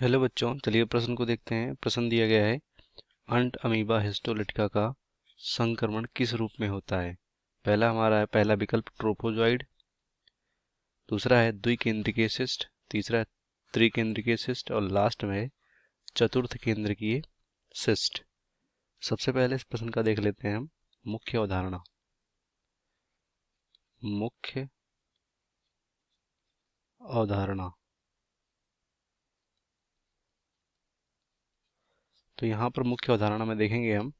Hello बच्चों, चलिए प्रश्न को देखते हैं। प्रश्न दिया गया है, अंट अमीबा हिस्टोलिटिका का संक्रमण किस रूप में होता है। पहला हमारा है पहला विकल्प ट्रोफोजोइड, दूसरा है द्विकेंद्रिकीय सिस्ट, तीसरा है त्रिकेंद्रिकीय सिस्ट और लास्ट में है चतुर्थ केंद्रिकीय सिस्ट। सबसे पहले इस प्रश्न का देख लेते हैं हम मुख्य अवधारणा। मुख्य अवधारणा, तो यहाँ पर मुख्य अवधारणा में देखेंगे हम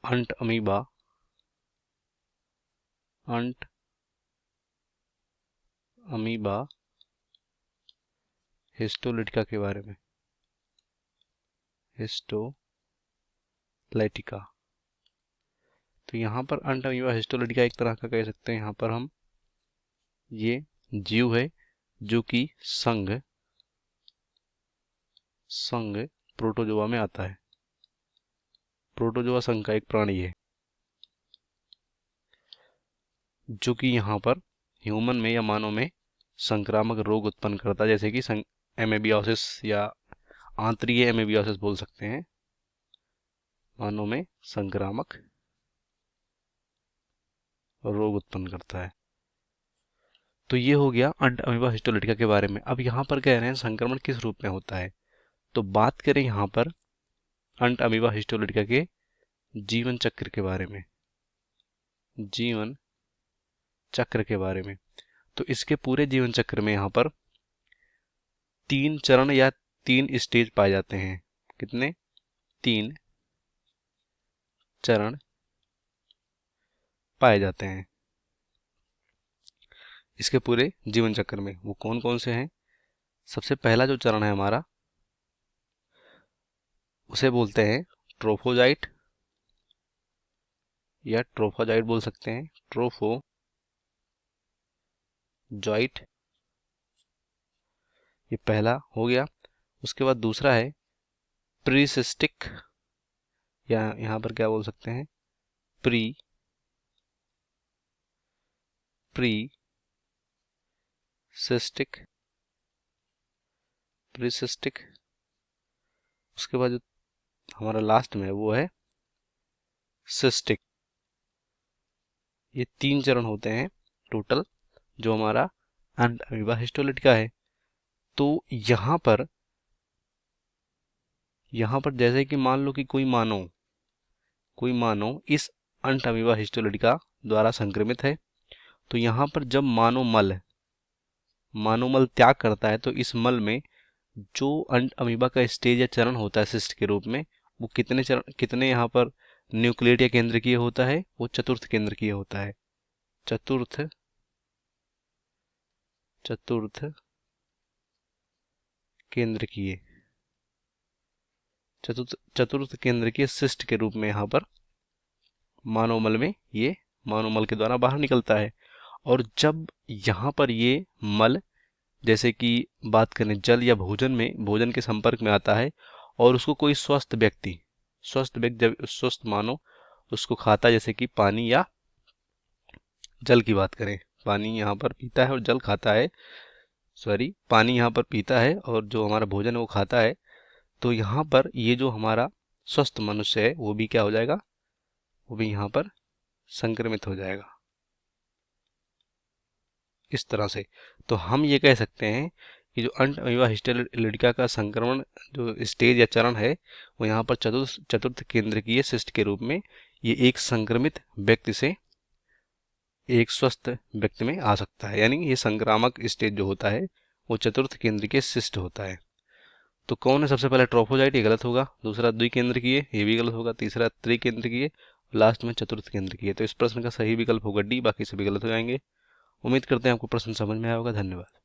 अंट अमीबा हिस्टोलिटिका के बारे में। हिस्टोलाइटिका, तो यहाँ पर अंट अमीबा हिस्टोलिटिका एक तरह का कह सकते हैं। यहाँ पर हम ये जीव है जो कि संघ प्रोटोजोआ में आता है। प्रोटोजोआ संघ का एक प्राणी है जो कि यहाँ पर ह्यूमन में या मानव में संक्रामक रोग उत्पन्न करता है, जैसे कि एमेबियोसिस या आंतरिक एमेबियोसिस बोल सकते हैं। मानव में संक्रामक रोग उत्पन्न करता है। तो ये हो गया अंट अमीबा हिस्टोलिटिका के बारे में। अब यहाँ पर कह रहे हैं संक्रमण किस रूप में होता है। तो बात करें यहाँ पर अंट अमीबा हिस्टोलिटिका के जीवन चक्र के बारे में। जीवन चक्र के बारे में, तो इसके पूरे जीवन चक्र में यहाँ पर 3 चरण या 3 स्टेज पाए जाते हैं। कितने? 3 चरण पाए जाते हैं इसके पूरे जीवन चक्र में। वो कौन कौन से हैं? सबसे पहला जो चरण है हमारा, उसे बोलते हैं ट्रोफोजाइट या ट्रोफोजाइट बोल सकते हैं। ट्रोफोजाइट, ये पहला हो गया। उसके बाद दूसरा है प्रीसिस्टिक, या यहाँ पर क्या बोल सकते हैं, प्रीसिस्टिक। उसके बाद जो हमारा लास्ट में है वो है सिस्टिक। ये 3 चरण होते हैं टोटल जो हमारा अंट अमीबा हिस्टोलिटिका है। तो यहाँ पर जैसे कि मान लो कि कोई मानव इस अंट अमीबा हिस्टोलिटिका द्वारा संक्रमित है, तो यहाँ पर जब मानव मल त्याग करता है, तो इस मल में जो अंट अमीबा का स्टेज या चरण होता है सिस्ट के रूप में, वो कितने यहाँ पर न्यूक्लिएट या केंद्रकीय होता है? वो चतुर्थ केंद्रकीय होता है। चतुर्थ केंद्रकीय चतुर्थ केंद्रकीय सिस्ट के रूप में यहाँ पर मानव मल में ये मानव मल के द्वारा बाहर निकलता है। और जब यहाँ पर ये मल, जैसे कि बात करें जल या भोजन के संपर्क में आता है, और उसको कोई स्वस्थ व्यक्ति जब स्वस्थ मानव उसको खाता है, जैसे कि पानी या जल की बात करें, पानी यहाँ पर पीता है और जल खाता है, पानी यहाँ पर पीता है और जो हमारा भोजन है वो खाता है, तो यहाँ पर ये जो हमारा स्वस्थ मनुष्य है वो भी क्या हो जाएगा? वो भी यहाँ पर संक्रमित हो जाएगा इस तरह से। तो हम ये कह सकते हैं कि जो अंट अमीबा हिस्टोलिटिका का संक्रमण जो स्टेज या चरण है, वो यहाँ पर चतुर्थ केंद्रकीय सिस्ट के रूप में ये एक संक्रमित व्यक्ति से एक स्वस्थ व्यक्ति में आ सकता है। यानी ये संक्रामक स्टेज जो होता है वो चतुर्थ केंद्रकीय सिस्ट होता है। तो कौन है सबसे पहले? ट्रोफोजाइट, ये गलत होगा। दूसरा द्विकेंद्रकीय, ये भी गलत होगा। तीसरा त्रिकेंद्रकीय, लास्ट में चतुर्थ केंद्रकीय। तो इस प्रश्न का सही विकल्प होगा डी, बाकी सभी गलत हो जाएंगे। उम्मीद करते हैं आपको प्रश्न समझ में आया होगा। धन्यवाद।